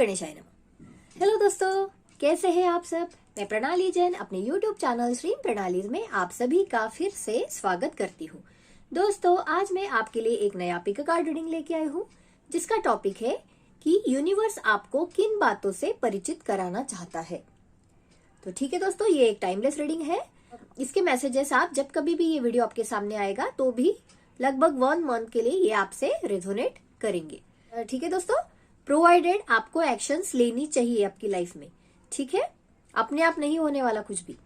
गणेशाय नमः। हेलो दोस्तों, कैसे हैं आप सब। मैं प्रणाली जैन अपने YouTube चैनल श्री प्रणाली में आप सभी का फिर से स्वागत करती हूँ। दोस्तों, आज मैं आपके लिए एक नया पिक कार्ड रीडिंग लेके आई हूँ, जिसका टॉपिक है कि यूनिवर्स आपको किन बातों से परिचित कराना चाहता है। तो ठीक है दोस्तों, ये एक टाइमलेस रीडिंग है। इसके मैसेजेस आप जब कभी भी ये वीडियो आपके सामने आएगा तो भी लगभग 1 मंथ के लिए ये आपसे रेजोनेट करेंगे। ठीक है दोस्तों, प्रोवाइडेड आपको एक्शंस लेनी चाहिए आपकी लाइफ में। ठीक है, अपने आप नहीं होने वाला कुछ भी।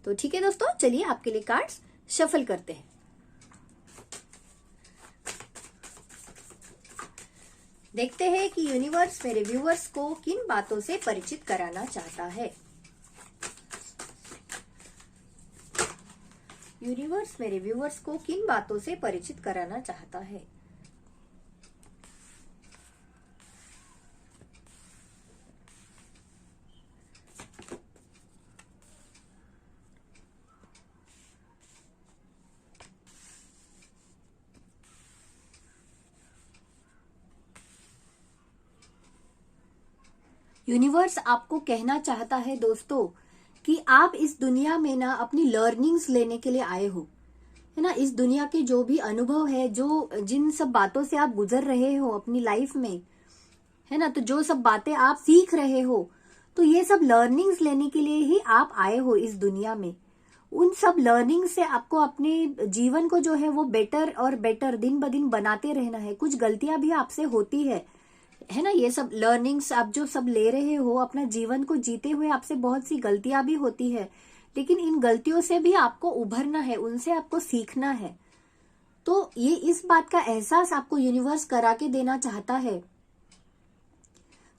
तो ठीक है दोस्तों, चलिए आपके लिए कार्ड्स शफल करते हैं। देखते हैं कि यूनिवर्स मेरे व्यूअर्स को किन बातों से परिचित कराना चाहता है। यूनिवर्स मेरे व्यूअर्स को किन बातों से परिचित कराना चाहता है। यूनिवर्स आपको कहना चाहता है दोस्तों कि आप इस दुनिया में ना अपनी लर्निंग्स लेने के लिए आए हो, है ना। इस दुनिया के जो भी अनुभव है, जो जिन सब बातों से आप गुजर रहे हो अपनी लाइफ में, है ना, तो जो सब बातें आप सीख रहे हो, तो ये सब लर्निंग्स लेने के लिए ही आप आए हो इस दुनिया में। उन सब लर्निंग से आपको अपने जीवन को जो है वो बेटर और बेटर दिन ब दिन बनाते रहना है। कुछ गलतियां भी आपसे होती है ना। ये सब लर्निंग्स आप जो सब ले रहे हो अपना जीवन को जीते हुए, आपसे बहुत सी गलतियां भी होती है, लेकिन इन गलतियों से भी आपको उभरना है, उनसे आपको सीखना है। तो ये इस बात का एहसास आपको यूनिवर्स करा के देना चाहता है।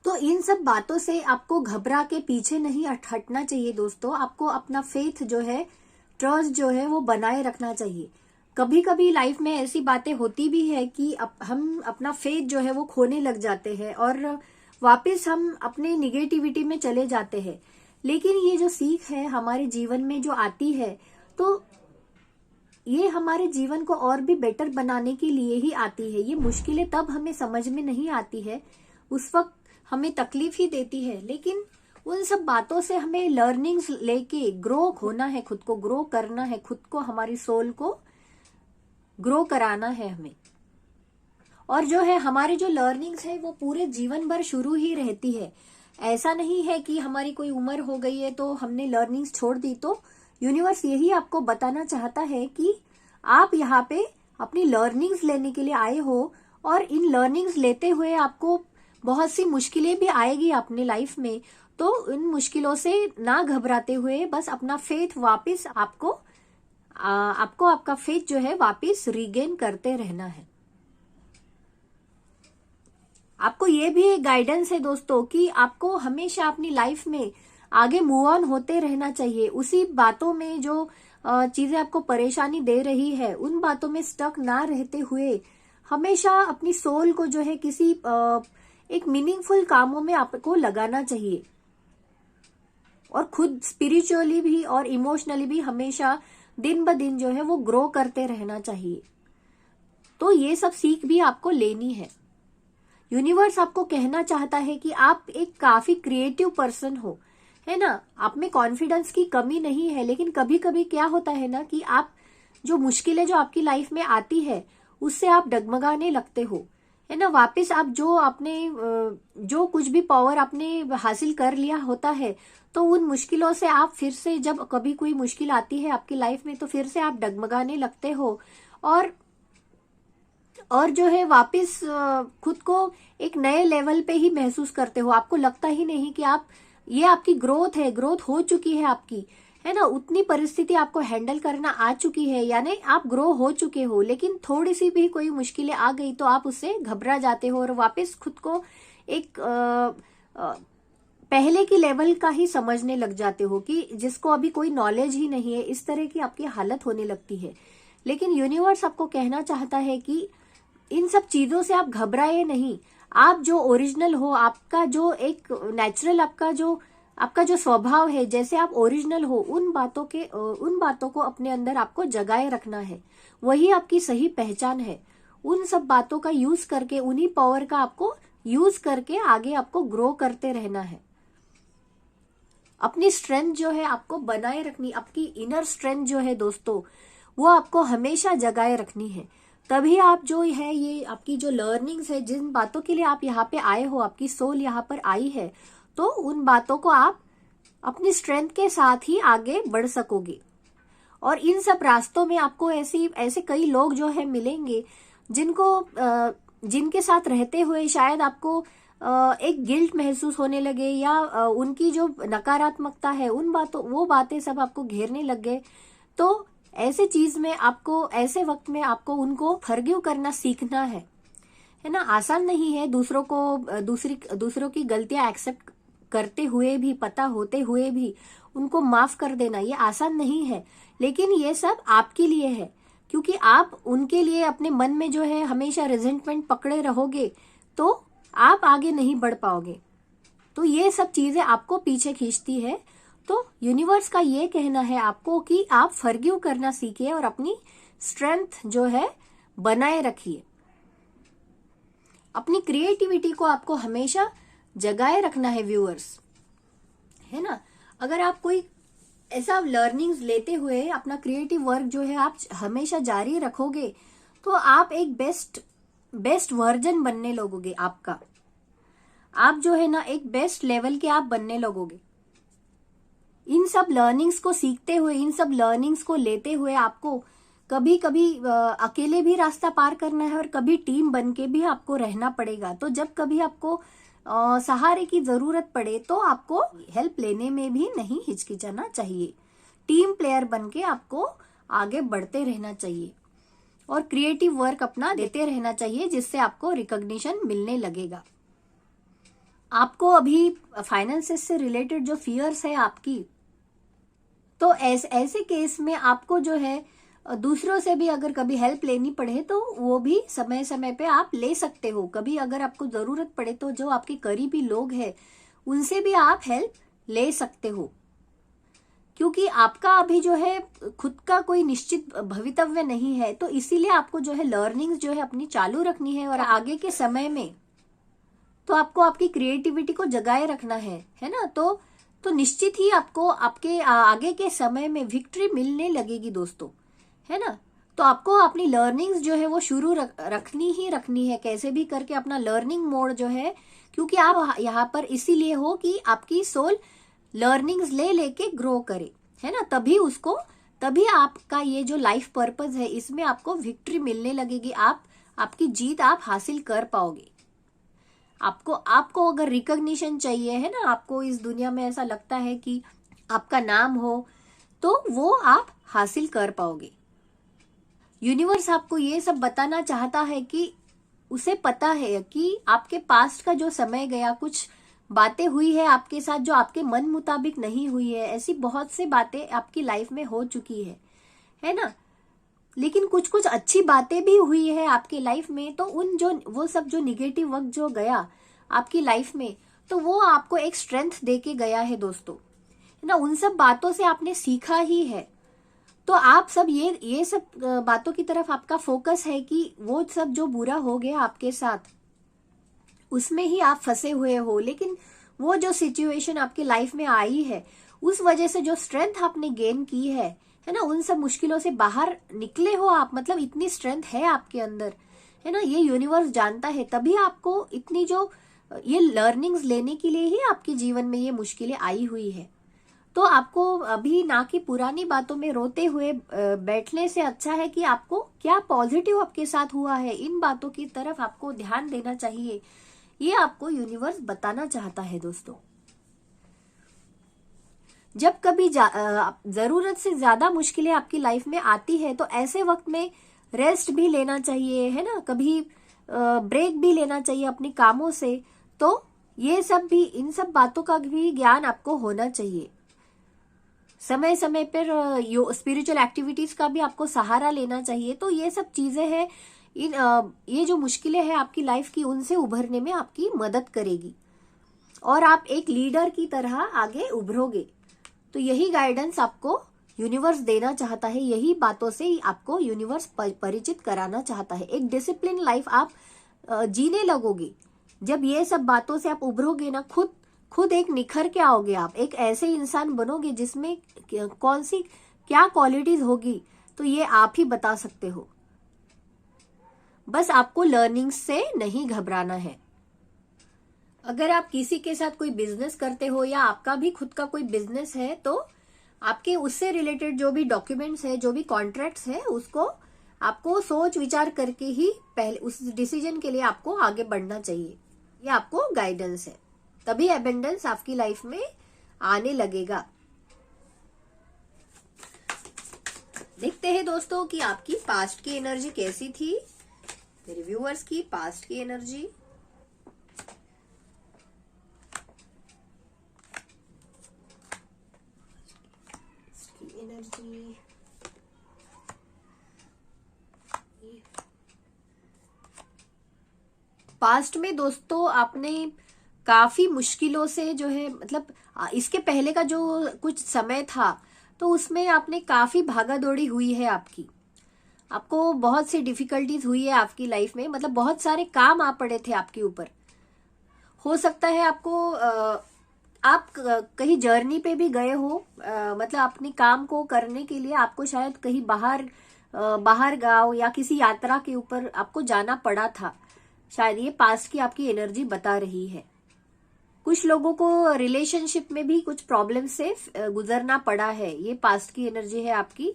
तो इन सब बातों से आपको घबरा के पीछे नहीं हटना चाहिए दोस्तों। आपको अपना फेथ जो है, ट्रस्ट जो है वो बनाए रखना चाहिए। कभी कभी लाइफ में ऐसी बातें होती भी है कि हम अपना फेथ जो है वो खोने लग जाते हैं और वापस हम अपने निगेटिविटी में चले जाते हैं। लेकिन ये जो सीख है हमारे जीवन में जो आती है, तो ये हमारे जीवन को और भी बेटर बनाने के लिए ही आती है। ये मुश्किलें तब हमें समझ में नहीं आती है, उस वक्त हमें तकलीफ ही देती है, लेकिन उन सब बातों से हमें लर्निंग्स लेके ग्रो होना है, खुद को ग्रो करना है, खुद को, हमारी सोल को ग्रो कराना है हमें। और जो है हमारी जो लर्निंग्स है वो पूरे जीवन भर शुरू ही रहती है। ऐसा नहीं है कि हमारी कोई उम्र हो गई है तो हमने लर्निंग्स छोड़ दी। तो यूनिवर्स यही आपको बताना चाहता है कि आप यहाँ पे अपनी लर्निंग्स लेने के लिए आए हो, और इन लर्निंग्स लेते हुए आपको बहुत सी मुश्किलें भी आएगी अपने लाइफ में। तो इन मुश्किलों से ना घबराते हुए बस अपना फेथ वापस आपको आपका फेथ जो है वापस रीगेन करते रहना है। आपको ये भी एक गाइडेंस है दोस्तों कि आपको हमेशा अपनी लाइफ में आगे मूव ऑन होते रहना चाहिए। उसी बातों में जो चीजें आपको परेशानी दे रही है, उन बातों में स्टक ना रहते हुए हमेशा अपनी सोल को जो है किसी एक मीनिंगफुल कामों में आपको लगाना चाहिए, और खुद स्पिरिचुअली भी और इमोशनली भी हमेशा दिन ब दिन जो है वो ग्रो करते रहना चाहिए। तो ये सब सीख भी आपको लेनी है। यूनिवर्स आपको कहना चाहता है कि आप एक काफी क्रिएटिव पर्सन हो, है ना। आप में कॉन्फिडेंस की कमी नहीं है, लेकिन कभी कभी क्या होता है ना कि आप जो मुश्किलें जो आपकी लाइफ में आती है उससे आप डगमगाने लगते हो, है ना। वापस आप जो आपने जो कुछ भी पावर आपने हासिल कर लिया होता है, तो उन मुश्किलों से आप फिर से, जब कभी कोई मुश्किल आती है आपकी लाइफ में, तो फिर से आप डगमगाने लगते हो और जो है वापस खुद को एक नए लेवल पे ही महसूस करते हो। आपको लगता ही नहीं कि ये आपकी ग्रोथ है, ग्रोथ हो चुकी है आपकी, है ना। उतनी परिस्थिति आपको हैंडल करना आ चुकी है, यानी आप ग्रो हो चुके हो। लेकिन थोड़ी सी भी कोई मुश्किलें आ गई तो आप उससे घबरा जाते हो और वापस खुद को एक पहले की लेवल का ही समझने लग जाते हो कि जिसको अभी कोई नॉलेज ही नहीं है। इस तरह की आपकी हालत होने लगती है। लेकिन यूनिवर्स आपको कहना चाहता है कि इन सब चीजों से आप घबराए नहीं। आप जो ओरिजिनल हो, आपका जो एक नेचुरल आपका जो स्वभाव है, जैसे आप ओरिजिनल हो, उन बातों को अपने अंदर आपको जगाए रखना है। वही आपकी सही पहचान है। उन सब बातों का यूज करके, उन्हीं पावर का आपको यूज करके आगे आपको ग्रो करते रहना है। अपनी स्ट्रेंथ जो है आपको बनाए रखनी, आपकी इनर स्ट्रेंथ जो है दोस्तों, वो आपको हमेशा जगाए रखनी है। तभी आप जो है, ये आपकी जो लर्निंग्स है, जिन बातों के लिए आप यहाँ पे आए हो, आपकी सोल यहाँ पर आई है, तो उन बातों को आप अपनी स्ट्रेंथ के साथ ही आगे बढ़ सकोगे। और इन सब रास्तों में आपको ऐसे कई लोग जो है मिलेंगे जिनके साथ रहते हुए शायद आपको एक गिल्ट महसूस होने लगे, या उनकी जो नकारात्मकता है वो बातें सब आपको घेरने लग गए। तो ऐसे चीज में आपको, ऐसे वक्त में आपको उनको फॉरगिव करना सीखना है ना। आसान नहीं है दूसरों की गलतियां एक्सेप्ट करते हुए भी, पता होते हुए भी उनको माफ कर देना, ये आसान नहीं है। लेकिन ये सब आपके लिए है, क्योंकि आप उनके लिए अपने मन में जो है हमेशा रिजेंटमेंट पकड़े रहोगे तो आप आगे नहीं बढ़ पाओगे। तो ये सब चीजें आपको पीछे खींचती है। तो यूनिवर्स का ये कहना है आपको कि आप फॉरगिव करना सीखिए और अपनी स्ट्रेंथ जो है बनाए रखिए। अपनी क्रिएटिविटी को आपको हमेशा जगाए रखना है व्यूअर्स, है ना। अगर आप कोई ऐसा लर्निंग्स लेते हुए अपना क्रिएटिव वर्क जो है आप हमेशा जारी रखोगे, तो आप एक बेस्ट वर्जन बनने लगोगे आपका। आप जो है ना एक बेस्ट लेवल के आप बनने लगोगे। इन सब लर्निंग्स को सीखते हुए, इन सब लर्निंग्स को लेते हुए आपको कभी कभी अकेले भी रास्ता पार करना है और कभी टीम बन के भी आपको रहना पड़ेगा। तो जब कभी आपको सहारे की जरूरत पड़े तो आपको हेल्प लेने में भी नहीं हिचकिचाना चाहिए। टीम प्लेयर बन के आपको आगे बढ़ते रहना चाहिए और क्रिएटिव वर्क अपना देते रहना चाहिए, जिससे आपको रिकॉग्निशन मिलने लगेगा। आपको अभी फाइनेंसेस से रिलेटेड जो फियर्स है आपकी, तो ऐसे केस में आपको जो है दूसरों से भी अगर कभी हेल्प लेनी पड़े तो वो भी समय समय पे आप ले सकते हो। कभी अगर आपको जरूरत पड़े तो जो आपके करीबी लोग हैं उनसे भी आप हेल्प ले सकते हो, क्योंकि आपका अभी जो है खुद का कोई निश्चित भवितव्य नहीं है। तो इसीलिए आपको जो है लर्निंग्स जो है अपनी चालू रखनी है और आगे के समय में तो आपको आपकी क्रिएटिविटी को जगाए रखना है ना। तो निश्चित ही आपको आपके आगे के समय में विक्ट्री मिलने लगेगी दोस्तों, है ना। तो आपको अपनी लर्निंग्स जो है वो शुरू रखनी है, कैसे भी करके अपना लर्निंग मोड जो है, क्योंकि आप यहाँ पर इसीलिए हो कि आपकी सोल लर्निंग्स लेके ग्रो करे, है ना। तभी आपका ये जो लाइफ पर्पस है इसमें आपको विक्ट्री मिलने लगेगी। आपकी जीत आप हासिल कर पाओगे। आपको अगर रिकॉग्निशन चाहिए, है ना, आपको इस दुनिया में ऐसा लगता है कि आपका नाम हो, तो वो आप हासिल कर पाओगे। यूनिवर्स आपको ये सब बताना चाहता है कि उसे पता है कि आपके पास्ट का जो समय गया, कुछ बातें हुई है आपके साथ जो आपके मन मुताबिक नहीं हुई है। ऐसी बहुत सी बातें आपकी लाइफ में हो चुकी है ना। लेकिन कुछ कुछ अच्छी बातें भी हुई है आपकी लाइफ में। तो वो सब जो निगेटिव वक्त जो गया आपकी लाइफ में, तो वो आपको एक स्ट्रेंथ देके गया है दोस्तों, है ना। उन सब बातों से आपने सीखा ही है। तो आप सब ये सब बातों की तरफ आपका फोकस है कि वो सब जो बुरा हो गया आपके साथ उसमें ही आप फंसे हुए हो, लेकिन वो जो सिचुएशन आपकी लाइफ में आई है उस वजह से जो स्ट्रेंथ आपने गेन की है ना, उन सब मुश्किलों से बाहर निकले हो आप। मतलब इतनी स्ट्रेंथ है आपके अंदर, है ना। ये यूनिवर्स जानता है, तभी आपको इतनी जो ये लर्निंग्स लेने के लिए ही आपके जीवन में ये मुश्किलें आई हुई है। तो आपको अभी ना कि पुरानी बातों में रोते हुए बैठने से अच्छा है कि आपको क्या पॉजिटिव आपके साथ हुआ है, इन बातों की तरफ आपको ध्यान देना चाहिए। ये आपको यूनिवर्स बताना चाहता है दोस्तों। जब कभी जरूरत से ज्यादा मुश्किलें आपकी लाइफ में आती है तो ऐसे वक्त में रेस्ट भी लेना चाहिए, है ना। कभी ब्रेक भी लेना चाहिए अपने कामों से। तो ये सब भी, इन सब बातों का भी ज्ञान आपको होना चाहिए। समय समय पर स्पिरिचुअल एक्टिविटीज का भी आपको सहारा लेना चाहिए। तो ये सब चीजें हैं, ये जो मुश्किलें हैं आपकी लाइफ की, उनसे उभरने में आपकी मदद करेगी और आप एक लीडर की तरह आगे उभरोगे। तो यही गाइडेंस आपको यूनिवर्स देना चाहता है, यही बातों से आपको यूनिवर्स परिचित कराना चाहता है। एक डिसिप्लिन लाइफ आप जीने लगोगे, जब ये सब बातों से आप उभरोगे ना, खुद एक निखर के आओगे, आप एक ऐसे इंसान बनोगे जिसमें कौन सी क्या क्वालिटीज होगी, तो ये आप ही बता सकते हो। बस आपको लर्निंग से नहीं घबराना है। अगर आप किसी के साथ कोई बिजनेस करते हो या आपका भी खुद का कोई बिजनेस है, तो आपके उससे रिलेटेड जो भी डॉक्यूमेंट्स है, जो भी कॉन्ट्रैक्ट्स है, उसको आपको सोच विचार करके ही पहले उस डिसीजन के लिए आपको आगे बढ़ना चाहिए। ये आपको गाइडेंस है, तभी एबेंडेंस आपकी लाइफ में आने लगेगा। देखते हैं दोस्तों कि आपकी पास्ट की एनर्जी कैसी थी, मेरे व्यूअर्स की पास्ट की एनर्जी। पास्ट में दोस्तों आपने काफी मुश्किलों से जो है, मतलब इसके पहले का जो कुछ समय था, तो उसमें आपने काफी भागा दौड़ी हुई है आपकी। आपको बहुत सी डिफिकल्टीज हुई है आपकी लाइफ में, मतलब बहुत सारे काम आ पड़े थे आपके ऊपर। हो सकता है आपको आप कहीं जर्नी पे भी गए हो, मतलब अपने काम को करने के लिए आपको शायद कहीं बाहर गांव या किसी यात्रा के ऊपर आपको जाना पड़ा था। शायद ये पास्ट की आपकी एनर्जी बता रही है। कुछ लोगों को रिलेशनशिप में भी कुछ प्रॉब्लम से गुजरना पड़ा है, ये पास्ट की एनर्जी है आपकी।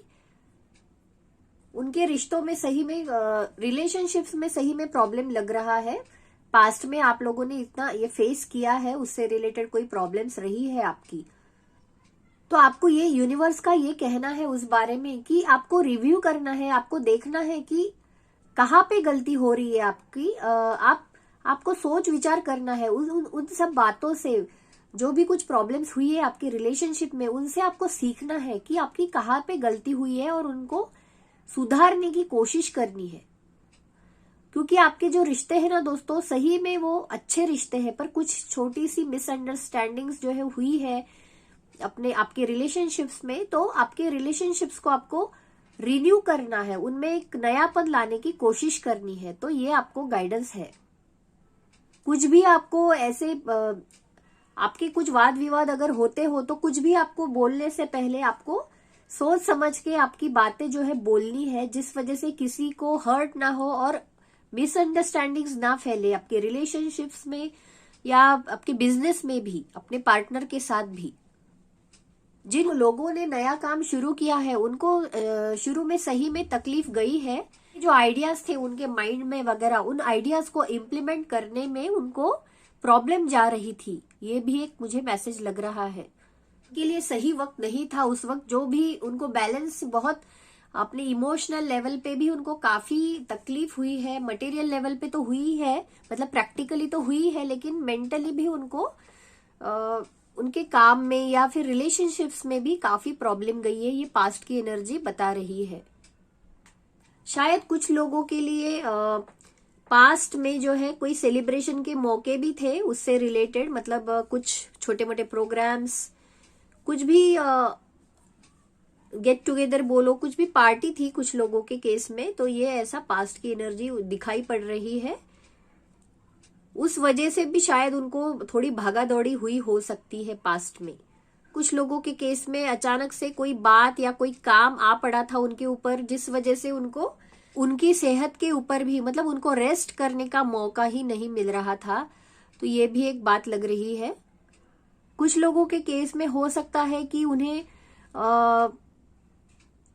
उनके रिश्तों में सही में, रिलेशनशिप्स में सही में प्रॉब्लम लग रहा है। पास्ट में आप लोगों ने इतना ये फेस किया है, उससे रिलेटेड कोई प्रॉब्लम्स रही है आपकी। तो आपको ये यूनिवर्स का ये कहना है उस बारे में कि आपको रिव्यू करना है, आपको देखना है कि कहाँ पे गलती हो रही है आपकी। आपको सोच विचार करना है उन सब बातों से, जो भी कुछ प्रॉब्लम्स हुई है आपकी रिलेशनशिप में, उनसे आपको सीखना है कि आपकी कहाँ पे गलती हुई है और उनको सुधारने की कोशिश करनी है। क्योंकि आपके जो रिश्ते हैं ना दोस्तों, सही में वो अच्छे रिश्ते हैं, पर कुछ छोटी सी मिसअंडरस्टैंडिंग्स जो है हुई है आपके रिलेशनशिप्स में। तो आपके रिलेशनशिप्स को आपको रिन्यू करना है, उनमें एक नयापन लाने की कोशिश करनी है। तो ये आपको गाइडेंस है। कुछ भी आपको ऐसे आपके कुछ वाद विवाद अगर होते हो, तो कुछ भी आपको बोलने से पहले आपको सोच समझ के आपकी बातें जो है बोलनी है, जिस वजह से किसी को हर्ट ना हो और मिसअंडरस्टैंडिंग्स ना फैले आपके रिलेशनशिप्स में या आपके बिजनेस में भी, अपने पार्टनर के साथ भी। जिन लोगों ने नया काम शुरू किया है, उनको शुरू में सही में तकलीफ गई है। जो आइडियाज थे उनके माइंड में वगैरह, उन आइडियाज को इम्प्लीमेंट करने में उनको प्रॉब्लम जा रही थी। ये भी एक मुझे मैसेज लग रहा है। के लिए सही वक्त नहीं था उस वक्त, जो भी उनको बैलेंस, बहुत अपने इमोशनल लेवल पे भी उनको काफी तकलीफ हुई है। मटेरियल लेवल पे तो हुई है, मतलब प्रैक्टिकली तो हुई है, लेकिन मेंटली भी उनको उनके काम में या फिर रिलेशनशिप्स में भी काफी प्रॉब्लम गई है। ये पास्ट की एनर्जी बता रही है। शायद कुछ लोगों के लिए पास्ट में जो है कोई सेलिब्रेशन के मौके भी थे उससे रिलेटेड, मतलब कुछ छोटे मोटे प्रोग्राम्स, कुछ भी गेट टुगेदर बोलो, कुछ भी पार्टी थी कुछ लोगों के केस में। तो ये ऐसा पास्ट की एनर्जी दिखाई पड़ रही है। उस वजह से भी शायद उनको थोड़ी भागा दौड़ी हुई हो सकती है पास्ट में। कुछ लोगों के केस में अचानक से कोई बात या कोई काम आ पड़ा था उनके ऊपर, जिस वजह से उनको उनकी सेहत के ऊपर भी, मतलब उनको रेस्ट करने का मौका ही नहीं मिल रहा था। तो ये भी एक बात लग रही है। कुछ लोगों के केस में हो सकता है कि उन्हें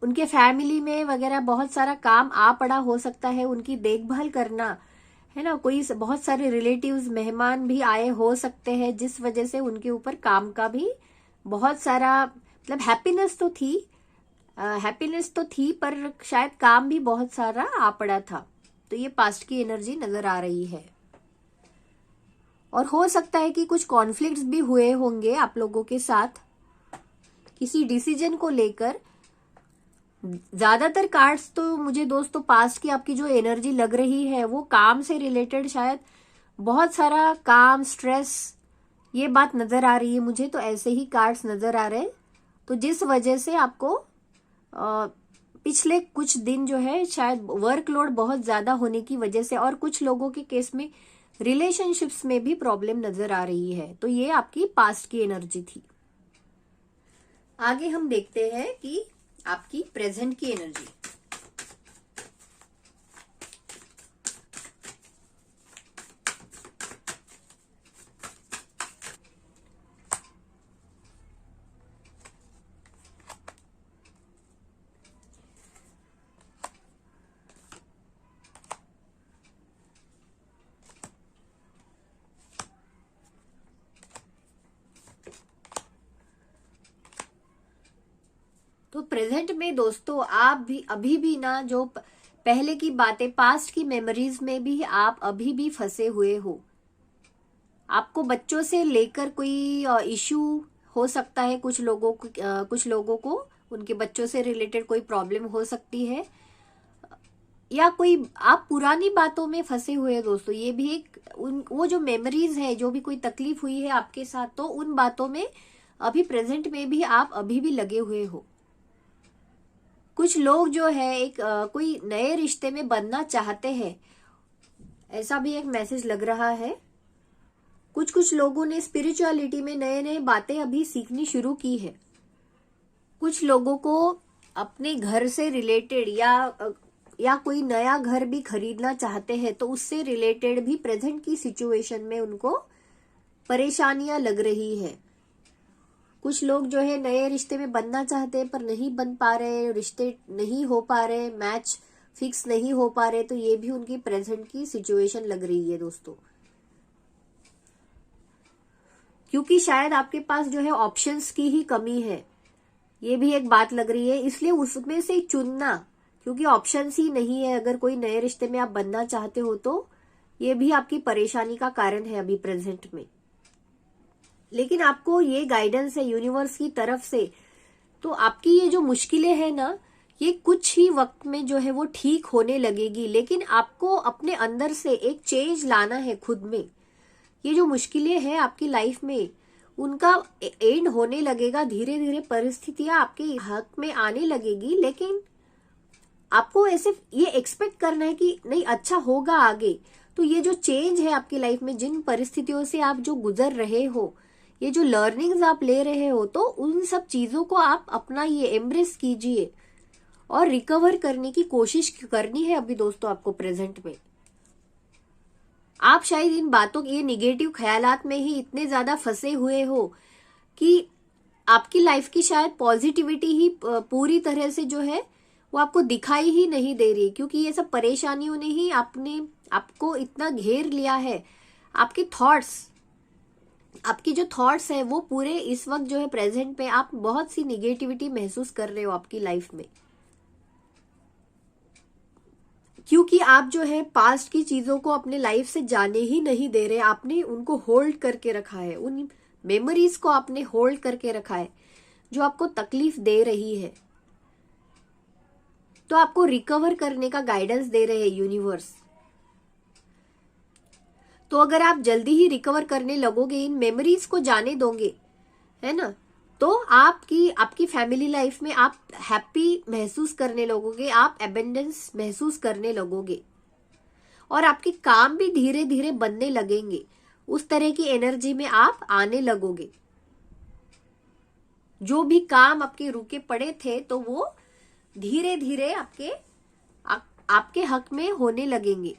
उनके फैमिली में वगैरह बहुत सारा काम आ पड़ा हो सकता है, उनकी देखभाल करना है ना। कोई बहुत सारे रिलेटिव्स, मेहमान भी आए हो सकते हैं, जिस वजह से उनके ऊपर काम का भी बहुत सारा, मतलब हैप्पीनेस तो थी पर शायद काम भी बहुत सारा आ पड़ा था। तो ये पास्ट की एनर्जी नजर आ रही है। और हो सकता है कि कुछ कॉन्फ्लिक्ट्स भी हुए होंगे आप लोगों के साथ किसी डिसीजन को लेकर। ज्यादातर कार्ड्स तो मुझे दोस्तों पास्ट की आपकी जो एनर्जी लग रही है वो काम से रिलेटेड, शायद बहुत सारा काम, स्ट्रेस, ये बात नजर आ रही है मुझे। तो ऐसे ही कार्ड्स नजर आ रहे हैं। तो जिस वजह से आपको पिछले कुछ दिन जो है शायद वर्कलोड बहुत ज्यादा होने की वजह से, और कुछ लोगों के केस में रिलेशनशिप्स में भी प्रॉब्लम नजर आ रही है। तो ये आपकी पास्ट की एनर्जी थी। आगे हम देखते हैं कि आपकी प्रेजेंट की एनर्जी। तो प्रेजेंट में दोस्तों आप भी अभी भी ना, जो पहले की बातें, पास्ट की मेमोरीज में भी आप अभी भी फंसे हुए हो। आपको बच्चों से लेकर कोई इश्यू हो सकता है, कुछ लोगों को उनके बच्चों से रिलेटेड कोई प्रॉब्लम हो सकती है, या कोई आप पुरानी बातों में फंसे हुए हैं दोस्तों। ये भी एक वो जो मेमोरीज है, जो भी कोई तकलीफ हुई है आपके साथ, तो उन बातों में अभी प्रेजेंट में भी आप अभी भी लगे हुए हो। कुछ लोग जो है कोई नए रिश्ते में बनना चाहते हैं, ऐसा भी एक मैसेज लग रहा है। कुछ लोगों ने स्पिरिचुअलिटी में नए नए बातें अभी सीखनी शुरू की है। कुछ लोगों को अपने घर से रिलेटेड या कोई नया घर भी खरीदना चाहते हैं, तो उससे रिलेटेड भी प्रेजेंट की सिचुएशन में उनको परेशानियां लग रही है। कुछ लोग जो है नए रिश्ते में बनना चाहते हैं पर नहीं बन पा रहे, रिश्ते नहीं हो पा रहे, मैच फिक्स नहीं हो पा रहे, तो ये भी उनकी प्रेजेंट की सिचुएशन लग रही है दोस्तों। क्योंकि शायद आपके पास जो है ऑप्शंस की ही कमी है, ये भी एक बात लग रही है, इसलिए उसमें से चुनना, क्योंकि ऑप्शंस ही नहीं है। अगर कोई नए रिश्ते में आप बनना चाहते हो तो ये भी आपकी परेशानी का कारण है अभी प्रेजेंट में। लेकिन आपको ये गाइडेंस है यूनिवर्स की तरफ से, तो आपकी ये जो मुश्किलें हैं ना, ये कुछ ही वक्त में जो है वो ठीक होने लगेगी। लेकिन आपको अपने अंदर से एक चेंज लाना है खुद में। ये जो मुश्किलें हैं आपकी लाइफ में, उनका एंड होने लगेगा। धीरे धीरे परिस्थितियां आपके हक में आने लगेगी, लेकिन आपको ऐसे ये एक्सपेक्ट करना है कि नहीं, अच्छा होगा आगे। तो ये जो चेंज है आपकी लाइफ में, जिन परिस्थितियों से आप जो गुजर रहे हो, ये जो लर्निंग्स आप ले रहे हो, तो उन सब चीजों को आप अपना ये एम्ब्रेस कीजिए और रिकवर करने की कोशिश करनी है अभी दोस्तों आपको प्रेजेंट में। आप शायद इन बातों, ये निगेटिव ख्यालात में ही इतने ज्यादा फंसे हुए हो कि आपकी लाइफ की शायद पॉजिटिविटी ही पूरी तरह से जो है वो आपको दिखाई ही नहीं दे रही, क्योंकि ये सब परेशानियों ने ही आपको इतना घेर लिया है। आपके थॉट्स, आपकी जो थॉट्स है वो पूरे इस वक्त जो है प्रेजेंट में आप बहुत सी निगेटिविटी महसूस कर रहे हो आपकी लाइफ में, क्योंकि आप जो है पास्ट की चीजों को अपने लाइफ से जाने ही नहीं दे रहे। आपने उनको होल्ड करके रखा है, उन मेमोरीज को आपने होल्ड करके रखा है जो आपको तकलीफ दे रही है। तो आपको रिकवर करने का गाइडेंस दे रहे हैं यूनिवर्स। तो अगर आप जल्दी ही रिकवर करने लगोगे, इन मेमोरीज को जाने दोगे, है ना, तो आपकी फैमिली लाइफ में आप हैप्पी महसूस करने लगोगे, आप एबेंडेंस महसूस करने लगोगे, और आपके काम भी धीरे धीरे बनने लगेंगे। उस तरह की एनर्जी में आप आने लगोगे। जो भी काम आपके रुके पड़े थे, तो वो धीरे धीरे आपके हक में होने लगेंगे।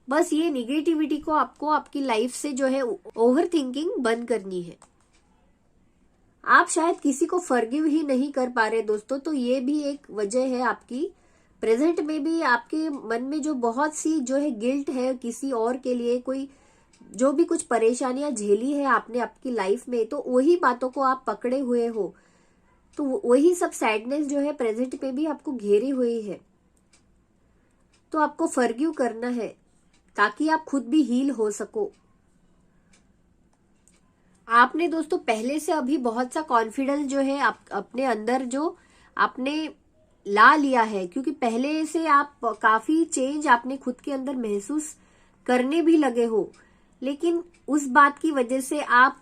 बस ये निगेटिविटी को आपको आपकी लाइफ से जो है ओवर थिंकिंग बंद करनी है। आप शायद किसी को फॉरगिव ही नहीं कर पा रहे दोस्तों, तो ये भी एक वजह है आपकी प्रेजेंट में भी आपके मन में जो बहुत सी जो है गिल्ट है किसी और के लिए, कोई जो भी कुछ परेशानियां झेली है आपने आपकी लाइफ में, तो वही बातों को आप पकड़े हुए हो। तो वही सब सैडनेस जो है प्रेजेंट में भी आपको घेरी हुई है। तो आपको फॉरगिव करना है ताकि आप खुद भी हील हो सको। आपने दोस्तों पहले से अभी बहुत सा कॉन्फिडेंस जो है अपने अंदर जो आपने ला लिया है, क्योंकि पहले से आप काफी चेंज आपने खुद के अंदर महसूस करने भी लगे हो। लेकिन उस बात की वजह से आप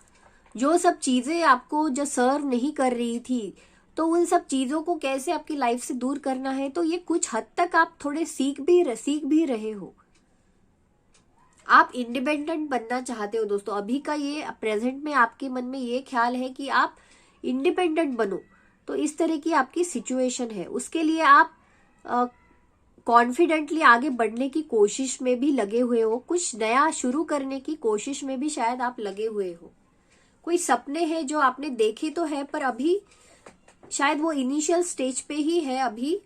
जो सब चीजें आपको जो सर्व नहीं कर रही थी, तो उन सब चीजों को कैसे आपकी लाइफ से दूर करना है, तो ये कुछ हद तक आप थोड़े सीख भी रहे हो। आप इंडिपेंडेंट बनना चाहते हो दोस्तों। अभी का ये प्रेजेंट में आपके मन में ये ख्याल है कि आप इंडिपेंडेंट बनो, तो इस तरह की आपकी सिचुएशन है। उसके लिए आप कॉन्फिडेंटली आगे बढ़ने की कोशिश में भी लगे हुए हो, कुछ नया शुरू करने की कोशिश में भी शायद आप लगे हुए हो। कोई सपने हैं जो आपने देखे तो है, पर अभी शायद वो इनिशियल स्टेज पे ही है। अभी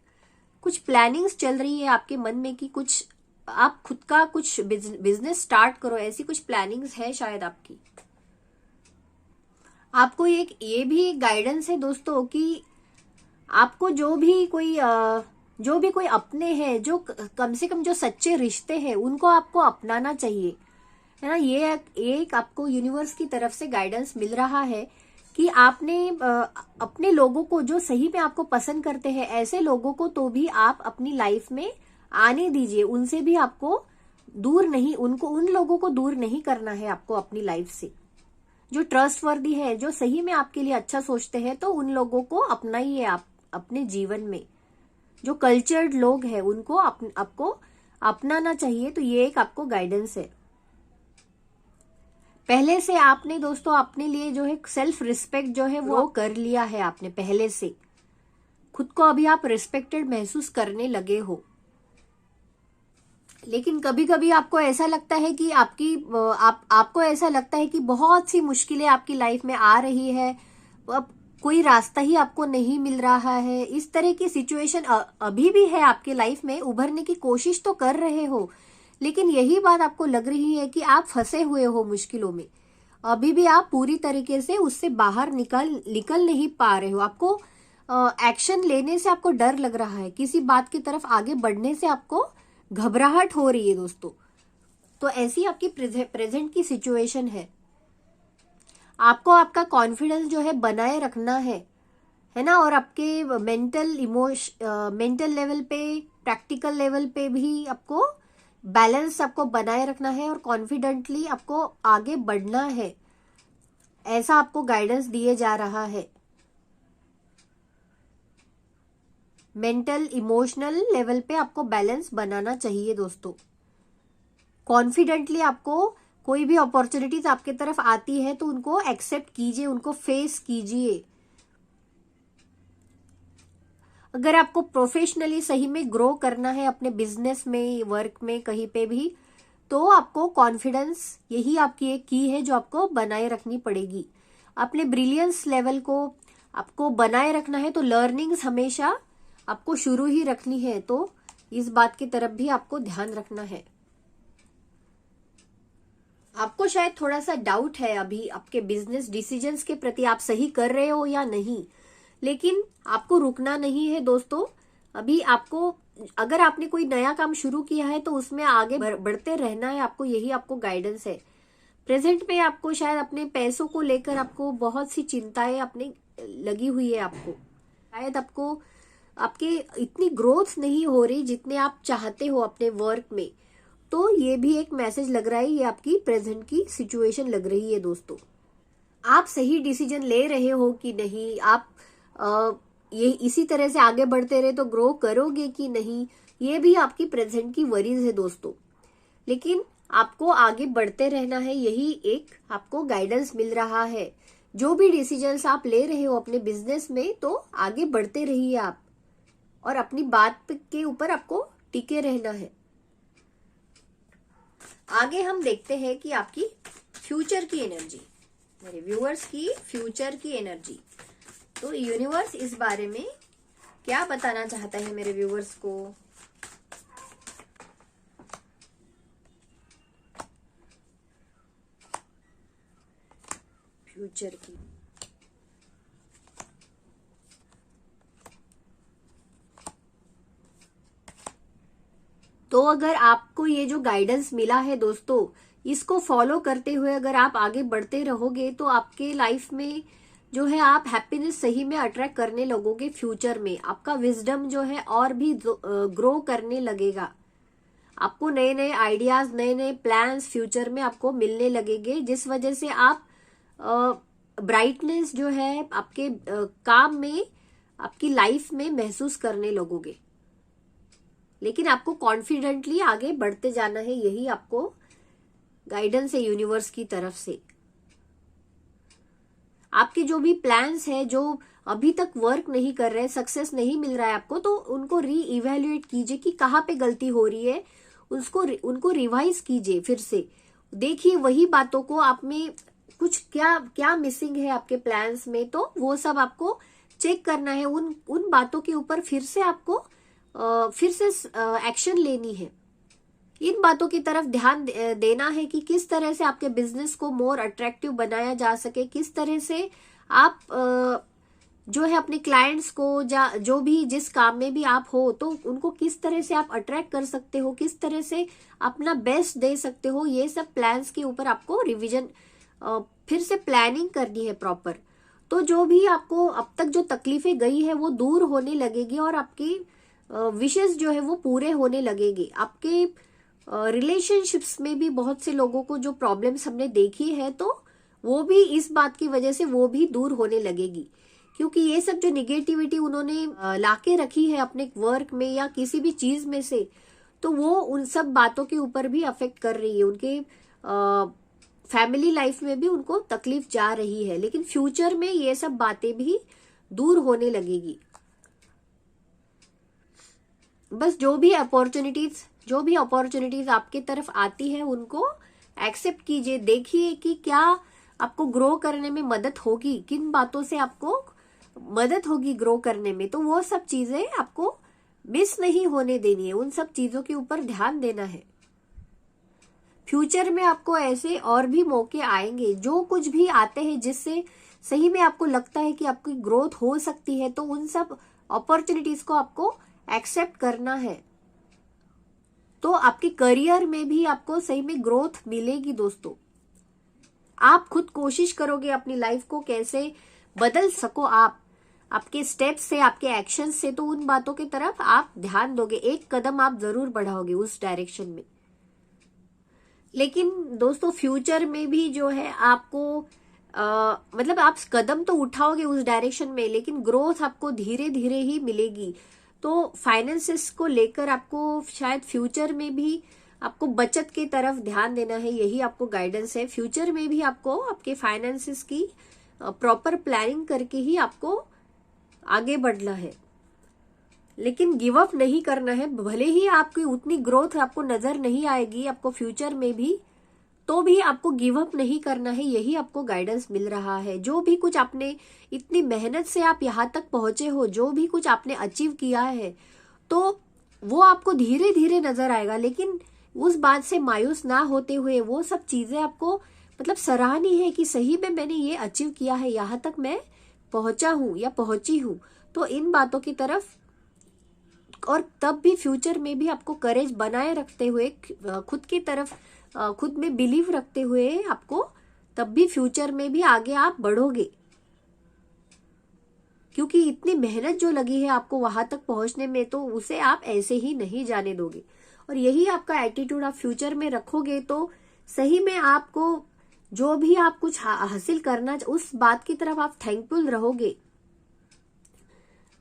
कुछ प्लानिंग्स चल रही है आपके मन में कि कुछ आप खुद का कुछ बिजनेस स्टार्ट करो, ऐसी कुछ प्लानिंग्स है शायद आपकी। आपको ये भी एक गाइडेंस है दोस्तों कि आपको जो भी कोई अपने हैं, जो कम से कम जो सच्चे रिश्ते हैं, उनको आपको अपनाना चाहिए, है ना। ये एक आपको यूनिवर्स की तरफ से गाइडेंस मिल रहा है कि आपने अपने लोगों को, जो सही में आपको पसंद करते हैं, ऐसे लोगों को तो भी आप अपनी लाइफ में आने दीजिए। उनसे भी आपको दूर नहीं, उन लोगों को दूर नहीं करना है आपको अपनी लाइफ से। जो ट्रस्टवर्दी है, जो सही में आपके लिए अच्छा सोचते हैं, तो उन लोगों को अपनाइए आप अपने जीवन में। जो कल्चर्ड लोग हैं उनको आपको अपनाना चाहिए। तो ये एक आपको गाइडेंस है। पहले से आपने दोस्तों अपने लिए जो है सेल्फ रिस्पेक्ट जो है वो कर लिया है आपने पहले से। खुद को अभी आप रिस्पेक्टेड महसूस करने लगे हो। लेकिन कभी कभी आपको ऐसा लगता है कि आपको ऐसा लगता है कि बहुत सी मुश्किलें आपकी लाइफ में आ रही है, अब कोई रास्ता ही आपको नहीं मिल रहा है। इस तरह की सिचुएशन अभी भी है आपकी लाइफ में। उभरने की कोशिश तो कर रहे हो, लेकिन यही बात आपको लग रही है कि आप फंसे हुए हो मुश्किलों में। अभी भी आप पूरी तरीके से उससे बाहर निकल नहीं पा रहे हो। आपको एक्शन लेने से आपको डर लग रहा है, किसी बात की तरफ आगे बढ़ने से आपको घबराहट हो रही है दोस्तों। तो ऐसी आपकी प्रेजेंट की सिचुएशन है। आपको आपका कॉन्फिडेंस जो है बनाए रखना है ना। और आपके मेंटल लेवल पे, प्रैक्टिकल लेवल पे भी आपको बैलेंस आपको बनाए रखना है और कॉन्फिडेंटली आपको आगे बढ़ना है। ऐसा आपको गाइडेंस दिए जा रहा है। मेंटल इमोशनल लेवल पे आपको बैलेंस बनाना चाहिए दोस्तों। कॉन्फिडेंटली आपको कोई भी अपॉर्चुनिटीज आपके तरफ आती है तो उनको एक्सेप्ट कीजिए, उनको फेस कीजिए। अगर आपको प्रोफेशनली सही में ग्रो करना है अपने बिजनेस में, वर्क में, कहीं पे भी, तो आपको कॉन्फिडेंस यही आपकी एक की है जो आपको बनाए रखनी पड़ेगी। अपने ब्रिलियंस लेवल को आपको बनाए रखना है तो लर्निंग्स हमेशा आपको शुरू ही रखनी है। तो इस बात की तरफ भी आपको ध्यान रखना है। आपको शायद थोड़ा सा डाउट है अभी आपके बिजनेस डिसीजंस के प्रति, आप सही कर रहे हो या नहीं, लेकिन आपको रुकना नहीं है दोस्तों। अभी आपको, अगर आपने कोई नया काम शुरू किया है तो उसमें आगे बढ़ते रहना है आपको। यही आपको गाइडेंस है। प्रेजेंट में आपको शायद अपने पैसों को लेकर आपको बहुत सी चिंताएं अपने लगी हुई है। आपको शायद आपके इतनी ग्रोथ नहीं हो रही जितने आप चाहते हो अपने वर्क में। तो ये भी एक मैसेज लग रहा है, ये आपकी प्रेजेंट की सिचुएशन लग रही है दोस्तों। आप सही डिसीजन ले रहे हो कि नहीं, आप ये इसी तरह से आगे बढ़ते रहे तो ग्रो करोगे कि नहीं, ये भी आपकी प्रेजेंट की वरीज है दोस्तों। लेकिन आपको आगे बढ़ते रहना है, यही एक आपको गाइडेंस मिल रहा है। जो भी डिसीजंस आप ले रहे हो अपने बिजनेस में, तो आगे बढ़ते रहिए आप, और अपनी बात के ऊपर आपको टिके रहना है। आगे हम देखते हैं कि आपकी फ्यूचर की एनर्जी, मेरे व्यूअर्स की फ्यूचर की एनर्जी। तो यूनिवर्स इस बारे में क्या बताना चाहता है मेरे व्यूअर्स को। फ्यूचर की तो अगर आपको ये जो गाइडेंस मिला है दोस्तों, इसको फॉलो करते हुए अगर आप आगे बढ़ते रहोगे तो आपके लाइफ में जो है आप हैप्पीनेस सही में अट्रैक्ट करने लगोगे। फ्यूचर में आपका विजडम जो है और भी ग्रो करने लगेगा। आपको नए नए आइडियाज, नए नए प्लान्स फ्यूचर में आपको मिलने लगेंगे, जिस वजह से आप ब्राइटनेस जो है आपके काम में, आपकी लाइफ में महसूस करने लगोगे। लेकिन आपको कॉन्फिडेंटली आगे बढ़ते जाना है, यही आपको गाइडेंस है यूनिवर्स की तरफ से। आपके जो भी प्लान्स है जो अभी तक वर्क नहीं कर रहे, सक्सेस नहीं मिल रहा है आपको, तो उनको री इवेल्युएट कीजिए कि कहाँ पे गलती हो रही है, उनको रिवाइज कीजिए, फिर से देखिए वही बातों को, आप में कुछ क्या क्या मिसिंग है आपके प्लान्स में, तो वो सब आपको चेक करना है। उन बातों के ऊपर फिर से आपको फिर से एक्शन लेनी है। इन बातों की तरफ ध्यान देना है कि किस तरह से आपके बिजनेस को मोर अट्रैक्टिव बनाया जा सके, किस तरह से आप जो है अपने क्लाइंट्स को जो भी जिस काम में भी आप हो तो उनको किस तरह से आप अट्रैक्ट कर सकते हो, किस तरह से अपना बेस्ट दे सकते हो। ये सब प्लान्स के ऊपर आपको रिवीजन फिर से प्लानिंग करनी है प्रॉपर। तो जो भी आपको अब तक जो तकलीफें गई है वो दूर होने लगेगी और आपकी विशेष जो है वो पूरे होने लगेगी। आपके रिलेशनशिप्स में भी बहुत से लोगों को जो प्रॉब्लम्स हमने देखी है तो वो भी इस बात की वजह से वो भी दूर होने लगेगी, क्योंकि ये सब जो निगेटिविटी उन्होंने लाके रखी है अपने वर्क में या किसी भी चीज में से, तो वो उन सब बातों के ऊपर भी अफेक्ट कर रही है, उनके फैमिली लाइफ में भी उनको तकलीफ जा रही है। लेकिन फ्यूचर में ये सब बातें भी दूर होने लगेगी। बस जो भी अपॉर्चुनिटीज आपके तरफ आती है उनको एक्सेप्ट कीजिए, देखिए कि क्या आपको ग्रो करने में मदद होगी, किन बातों से आपको मदद होगी ग्रो करने में, तो वो सब चीजें आपको मिस नहीं होने देनी है, उन सब चीजों के ऊपर ध्यान देना है। फ्यूचर में आपको ऐसे और भी मौके आएंगे, जो कुछ भी आते हैं जिससे सही में आपको लगता है कि आपकी ग्रोथ हो सकती है, तो उन सब अपॉर्चुनिटीज को आपको एक्सेप्ट करना है। तो आपके करियर में भी आपको सही में ग्रोथ मिलेगी दोस्तों। आप खुद कोशिश करोगे अपनी लाइफ को कैसे बदल सको, आपके स्टेप्स से, आपके एक्शन से, तो उन बातों की तरफ आप ध्यान दोगे, एक कदम आप जरूर बढ़ाओगे उस डायरेक्शन में। लेकिन दोस्तों फ्यूचर में भी जो है आपको मतलब आप कदम तो उठाओगे उस डायरेक्शन में, लेकिन ग्रोथ आपको धीरे धीरे ही मिलेगी। तो फाइनेंसेस को लेकर आपको शायद फ्यूचर में भी आपको बचत की तरफ ध्यान देना है, यही आपको गाइडेंस है। फ्यूचर में भी आपको आपके फाइनेंसेस की प्रॉपर प्लानिंग करके ही आपको आगे बढ़ना है, लेकिन गिव अप नहीं करना है। भले ही आपकी उतनी ग्रोथ आपको नजर नहीं आएगी आपको फ्यूचर में भी, तो भी आपको गिव अप नहीं करना है, यही आपको गाइडेंस मिल रहा है। जो भी कुछ आपने इतनी मेहनत से आप यहाँ तक पहुंचे हो, जो भी कुछ आपने अचीव किया है, तो वो आपको धीरे धीरे नजर आएगा, लेकिन उस बात से मायूस ना होते हुए वो सब चीजें आपको मतलब सराहनीय है कि सही में मैंने ये अचीव किया है, यहाँ तक मैं पहुंचा हूं या पहुंची हूं। तो इन बातों की तरफ, और तब भी फ्यूचर में भी आपको करेज बनाए रखते हुए, खुद की तरफ खुद में बिलीव रखते हुए आपको तब भी फ्यूचर में भी आगे आप बढ़ोगे, क्योंकि इतनी मेहनत जो लगी है आपको वहां तक पहुंचने में, तो उसे आप ऐसे ही नहीं जाने दोगे। और यही आपका एटीट्यूड आप फ्यूचर में रखोगे तो सही में आपको जो भी आप कुछ हासिल करना, उस बात की तरफ आप थैंकफुल रहोगे,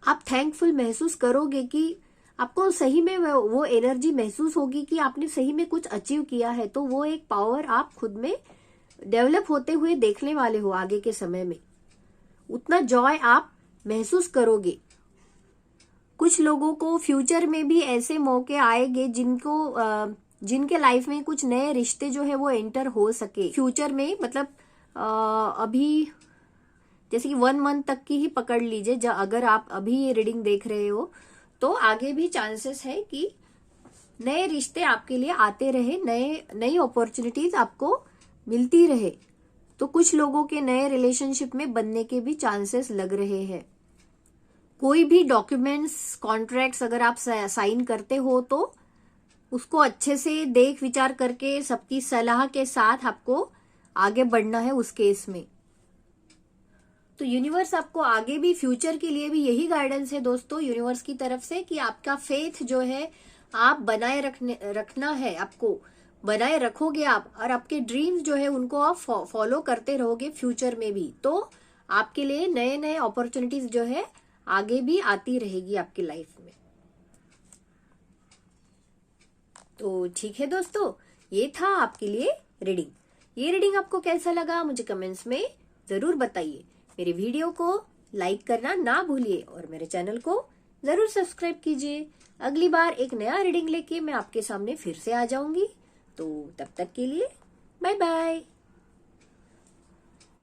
आप थैंकफुल महसूस करोगे कि आपको सही में वो एनर्जी महसूस होगी कि आपने सही में कुछ अचीव किया है। तो वो एक पावर आप खुद में डेवलप होते हुए देखने वाले हो आगे के समय में, उतना जॉय आप महसूस करोगे। कुछ लोगों को फ्यूचर में भी ऐसे मौके आएंगे जिनके लाइफ में कुछ नए रिश्ते जो है वो एंटर हो सके फ्यूचर में। मतलब अभी जैसे कि 1 मंथ तक की ही पकड़ लीजिए, अगर आप अभी ये रीडिंग देख रहे हो, तो आगे भी चांसेस है कि नए रिश्ते आपके लिए आते रहे, नई अपॉर्चुनिटीज आपको मिलती रहे। तो कुछ लोगों के नए रिलेशनशिप में बनने के भी चांसेस लग रहे हैं। कोई भी डॉक्यूमेंट्स, कॉन्ट्रैक्ट्स अगर आप साइन करते हो तो उसको अच्छे से देख विचार करके सबकी सलाह के साथ आपको आगे बढ़ना है उस केस में। तो यूनिवर्स आपको आगे भी फ्यूचर के लिए भी यही गाइडेंस है दोस्तों यूनिवर्स की तरफ से, कि आपका फेथ जो है आप बनाए रखना है, आपको बनाए रखोगे आप, और आपके ड्रीम्स जो है उनको आप फॉलो करते रहोगे फ्यूचर में भी, तो आपके लिए नए नए अपॉर्चुनिटीज जो है आगे भी आती रहेगी आपकी लाइफ में। तो ठीक है दोस्तों, ये था आपके लिए रीडिंग। ये रीडिंग आपको कैसा लगा मुझे कमेंट्स में जरूर बताइए। मेरे वीडियो को लाइक करना ना भूलिए और मेरे चैनल को जरूर सब्सक्राइब कीजिए। अगली बार एक नया रीडिंग लेके मैं आपके सामने फिर से आ जाऊंगी। तो तब तक के लिए बाय बाय।